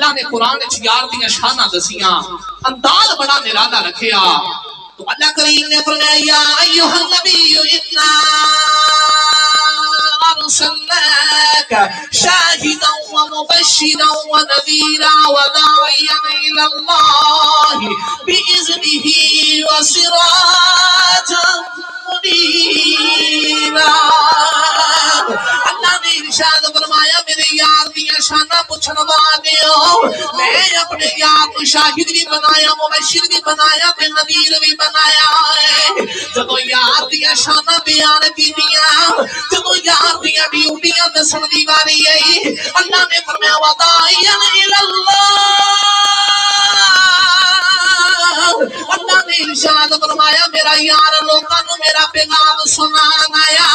اللہ نے قرآن وچ یار دیاں شاناں دسیاں انداز بڑا نرالا رکھیا تو اللہ کریم نے فرمایا یا ایھا النبی انا ارسلناک شاہدا ومبشرا ونذیرا وداعیا الی اللہ باذنہ وسراجا منیرا۔ اللہ نے ارشاد فرمایا میرے یار دیاں شاناں پوچھن والےو میں اپنے یار کو شاہد بھی بنایا مبشر بھی بنایا تے نذیر بھی بنایا ہے۔ جدوں یار دیاں شاناں بیان کیتیاں جدوں یار دیاں ڈیوٹیاں دسن دی واری آئی اللہ نے فرمایا وداعیا الی اللہ۔ اللہ نے ارشاد فرمایا میرا یار لوکاں نوں میرا پیغام سنان آیا۔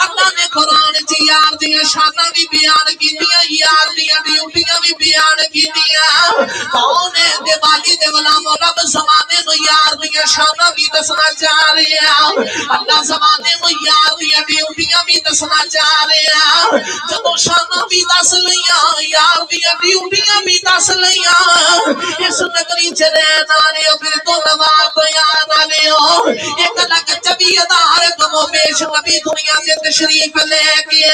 اللہ نے قرآن چ یار دیاں شاناں بھی بیان کیتیاں یار دیاں ڈیوٹیاں بھی بیان کیتیاں۔ کون ہے دیوالی دے غلامو رب زمانے نو یار دیاں شاناں بھی دسنا چاہ رہے ہیں۔ اللہ زمانے نو یار دیاں ڈیوٹیاں بھی دسنا چاہ رہے ہیں۔ جدوں شاناں بھی دس لیاں یار دیاں ڈیوٹیاں بھی دس لیاں اس نگری چ رہن والےو پھر تو لوا تو یاد والےو ایک لاکھ 24,000 کم و بیش نبی دنیا سے تشریف لے کے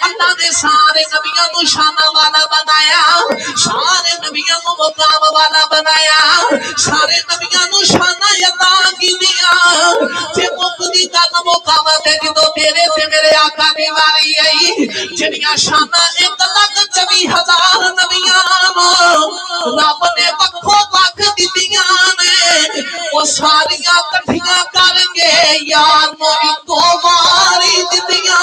اللہ نے سارے نبیوں کو شانہ والا بنایا سارے نبیوں کو مقام والا بنایا سارے نبیوں کو شانہ عطا کی دیا جے مقدی کا مقام ہے جدو تیرے سے میرے آقا دی واری آئی جنیاں شانہ 1,24,000 نبیوں رب نے وقفو وقت دیتیاں نے وہ ساریاں کٹھیاں کر کے یار موری کو ماری دیتیاں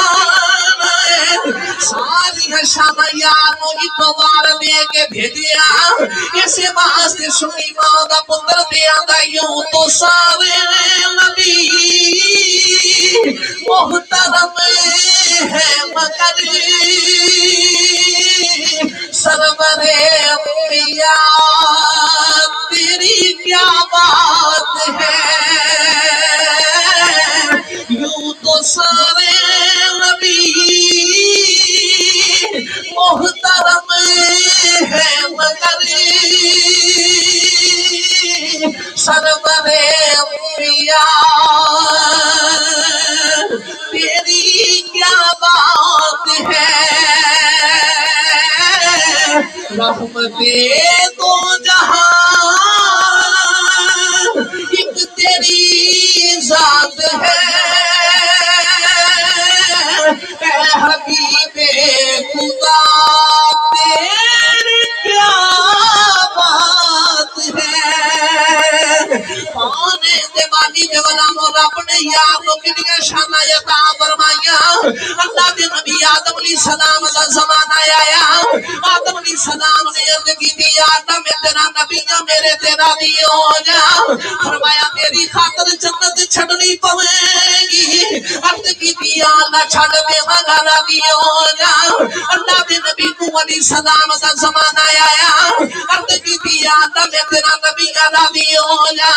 ساری شانہ یار موری کو مار دے کے بھیجیا اسے واسطے سنی ماں دا پتر دیا دا یوں تو سارے نبی محترم ہے مگر سرور انبیاء تیری کیا بات ہے یوں تو سارے نبی محترم ہے مگر سرور انبیاء تیری کیا بات ہے رحمت دو جہاں ایک تیری ذات ہے اے حبیب خدا تیری کیا بات ہے کون دیوالی دے غلامو رب نے یار کو کتنی شانہ عطا فرمائیاں اللہ دے نبی آدم علیہ السلام دا زمانہ آیا آدم علیہ السلام نے عرض کی تھی آدم میں تیرا نبی ہوں میرے تیرا بھی ہو جا فرمایا میری خاطر جنت چھڑنی پوے گی عرض کی تھی اللہ چھڑ دے مگر بھی ہو جا اللہ دے نبی نوح علیہ السلام دا زمانہ آیا عرض کی تھی آدم میں تیرا نبی بھی ہو جا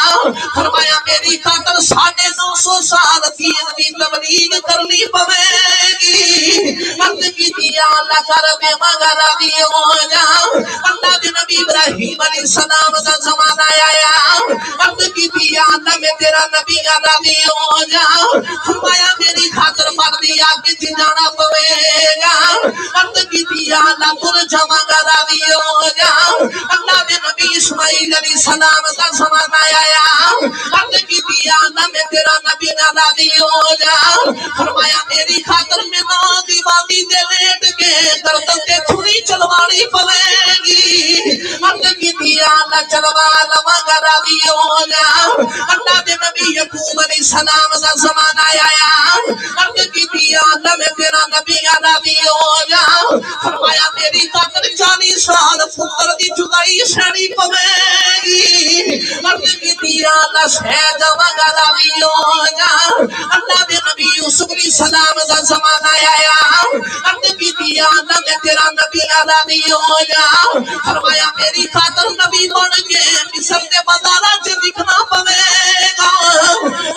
فرمایا میری خاطر 950 سال دین دی تبلیغ کرنی پوے گی عرض کی تھی اللہ کر دے مگر بھی ہو جا اللہ دے نبی ابراہیم علیہ السلام دا زمانہ آیا عرض کی تھی اللہ میں تیرا نبی بھی ہو جا فرمایا میری خاطر مردی آگے جی جانا پوے گا عرض کی تھی اللہ تر جمع گرا بھی ہو جا اللہ دے نبی اسماعیل علیہ السلام دا زمانہ آیا عرض کی تھی اللہ میں تیرا نبی بھی ہو جا فرمایا میری خاطر میں نادی وادی دے لیٹ کے گردن تے چھری چلوانی پوے گی عرض کی تھی اللہ چلوا لوا گرا بھی ہو جا اللہ دے نبی یعقوب علیہ السلام دا زمانہ آیا عرض کی تھی اللہ میں تیرا نبی بھی ہو جا فرمایا میری خاطر 40 سال پتر دی جدائی سہنی پوے گی عرض کی تھی اللہ سہ جاواں گا بھی ہو جا اللہ دے نبی یوسف علیہ السلام دا زمانہ آیا عرض کی تھی اللہ میں تیرا نبی بھی ہو جا فرمایا میری خاطر نبی بن کے مصر دے بازاراں چ دکھنا پوے گا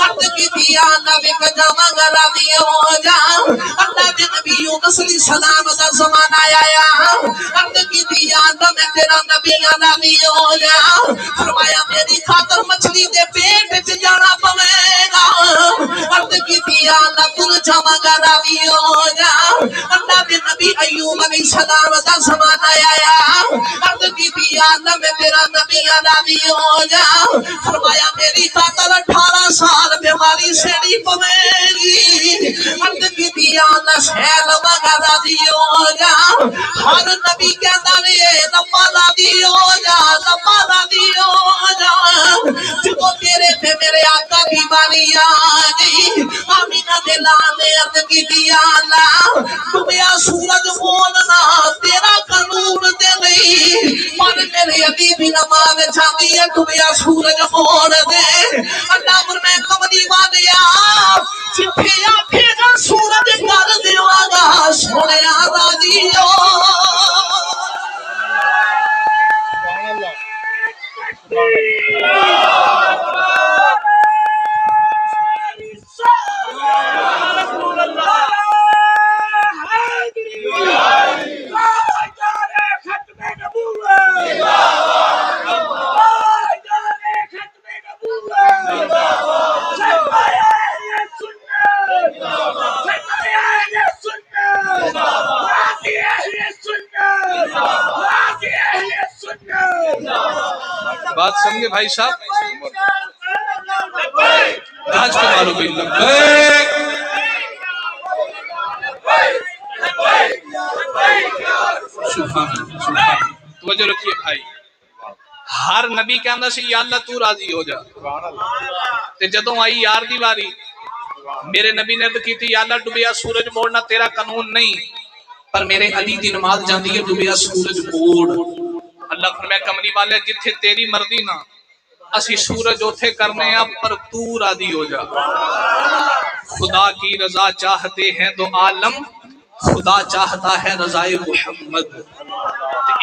عرض کی تھی اللہ وچ جاواں گا بھی ہو جا اللہ دے نبی یونس علیہ السلام دا زمانہ آیا عرض کی تھی یا اللہ میں تیرا نبی نبی ہو جا فرمایا میری خاطر مچھلی دے پیٹ وچ جانا پوے گا عرض کی تھی یا اللہ تر جمع گا نبی ہو جا اللہ دے نبی ایوب علیہ السلام دا زمانہ آیا عرض کی تھی یا اللہ میں تیرا نبی نبی ہو جا فرمایا میری خاطر 18 سال بیماری سے نہیں پوے گی عرض کی تھی یا اللہ شہر وغیرہ دی ہو جا ہر نبی کہتا رہے لمبا دی ہو جا لمبا دی ہو جا جب تیرے تھے میرے آقا کی بانی آگئی آمینہ دلانے عرض کی تھی یا اللہ ڈوبیا سورج بولنا تیرا قانون دے نہیں پر میرے علی بھی نماز چاہتی ہے ڈوبیا سورج بول دے اللہ پر میں کمری والیا جتھے آکھے گا سورج کر دیوا گا سونے راضی ہو بات سمجھے بھائی صاحب راج کے مالو بھی لبیک سبحان توجہ رکھیے بھائی ہر نبی کے اندر سے یا اللہ تو راضی ہو جا تے جدوں آئی یار دی باری میرے نبی نے کی تھی یا اللہ ڈوبیا سورج موڑنا تیرا قانون نہیں پر میرے علی دی نماز جاندی ہے ڈوبیا سورج موڑ اللہ فرمایا کملی والے جتھے تیری مرضی نہ اسی سورج اوتھے کرنے اب پر تو راضی ہو جا خدا کی رضا چاہتے ہیں تو عالم خدا چاہتا ہے رضائے محمد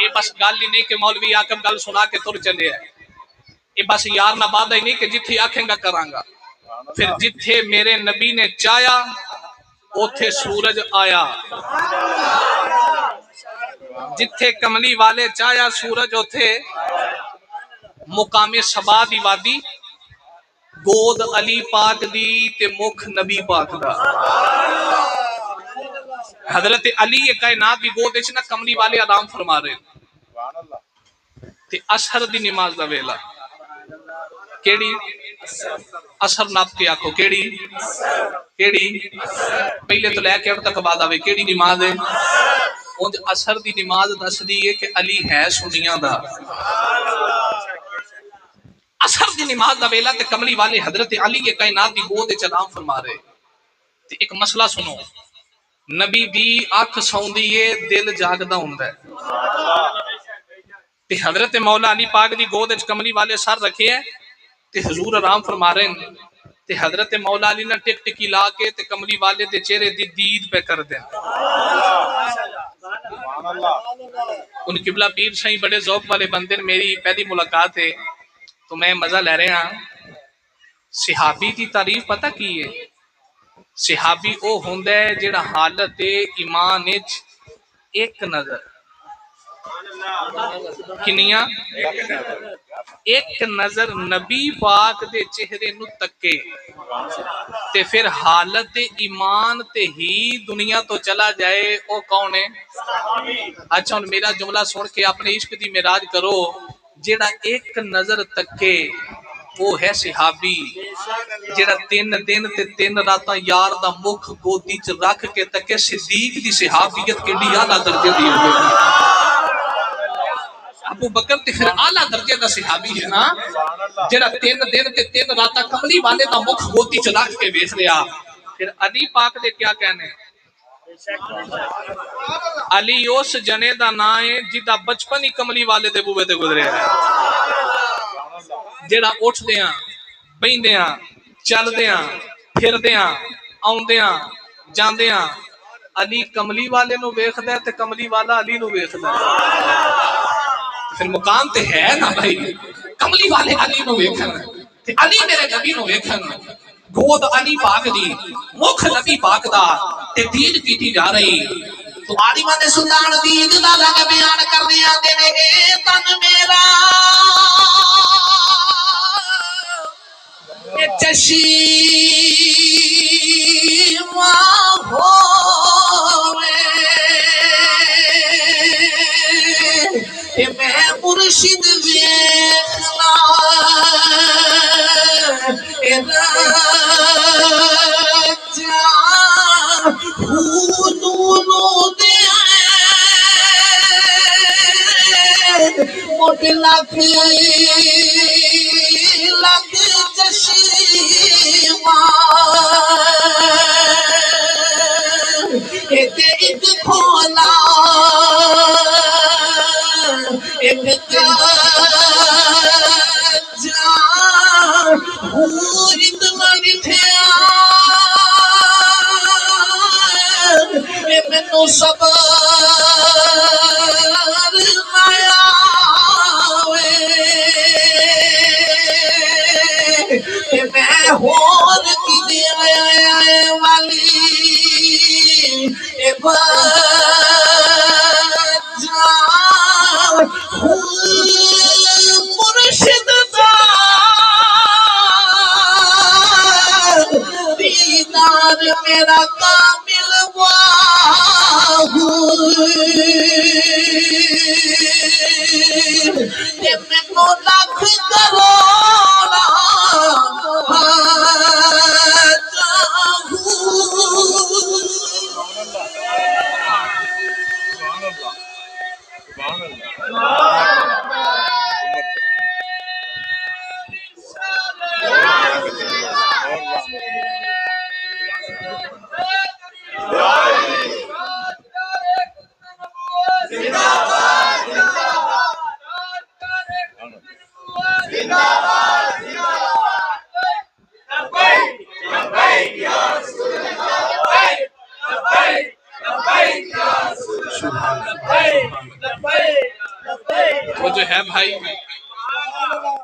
یہ بس گل ہی نہیں کہ مولوی آکم گل سنا کے تر چلے ہے یہ بس یار نہ بات ہی نہیں کہ جتھی آکھیں گا کرانگا پھر جتھے میرے نبی نے چاہیا اوتھے سورج آیا جتھے کملی والے چاہیا سورج اوتھے مقام سبا دی وادی گود علی پاک دی تے مکھ نبی پاک دا حضرت علی کائنات دی گود اچ نا کملی والے آرام فرما رہے تے اثر دی نماز دا ویلا کیڑی اثر ناپ کے آکھو کیڑی پہلے تو لے کے اب تک بعد آوے کیڑی نماز ہے اونج اثر دی نماز دس دی ہے کہ علی ہے سنیاں دا اثر دی نماز دا ویلا تے کملی والے حضرت علی کے کائنات دی گود وچ آرام فرما رہے تے ایک مسئلہ سنو نبی دی اکھ سوندی ہے دل جاگدا ہوندا ہے تے حضرت مولا علی پاک دی گود وچ کملی والے سر رکھے ہیں تے حضور آرام فرما رہے ہیں تے حضرت مولا علی نے ٹک ٹکی لا کے تے کملی والے دے چہرے دی دید پہ کر دیں ان قبلہ پیر شاہی بڑے ذوق والے بندے میری پہلی ملاقات ہے تو میں مزہ لے رہے ہاں صحابی دی تعریف پتہ کی ہے صحابی او ہوندا ہے جڑا حالت ایمان وچ ایک نظر کنیاں ایک نظر نبی پاک دے چہرے نو تکے تے پھر حالت ایمان تے ہی دنیا تو چلا جائے او کون ہے اچھا ان میرا جملہ سن کے اپنے عشق دی معراج کرو جیڑا ایک نظر تکے وہ ہے صحابی جیڑا 3 دن تے 3 راتاں یار دا مکھ گودی چ رکھ کے تکے صدیق دی صحابیت کیڑی اعلی درجے دی ہوگی ابو بکر تے پھر اعلی درجے دا صحابی ہے نا جیڑا 3 دن تے 3 راتاں کملی والے دا مکھ گودی چ رکھ کے ویکھ لیا پھر علی پاک دے کیا کہنے علی اس جنے دا نام ہے جدا بچپن ہی کملی والے دے بوے تے گزرے ہے جیڑا اٹھ دیاں بیندیاں چل دیاں پھر دیاں آن دیاں جان دیاں علی کملی والے نو ویکھدا ہے تے کملی والا علی نو ویکھدا ہے پھر مقام تے ہے نا بھائی کملی والے علی نو ویکھن تے علی میرے نبی نو ویکھن گود علی پاک دی مکھ نبی پاک دا تے دید کیتی جا رہی تو عالمہ نے سلطان دید دا لگ بیان کر دیا دینے اے تن میرا اے چشیم ہوئے اے میں مرشد ویخنا اے رجا نونو دیا موٹ لگ چشیمہ ایک کھولا ایک جا اتنا نٹھیا مینو صبر مایا میں ہور کی دیا والی جا مرشد دا دیدار میرا کامل مینو لکھ کروڑا وہ جو ہے بھائی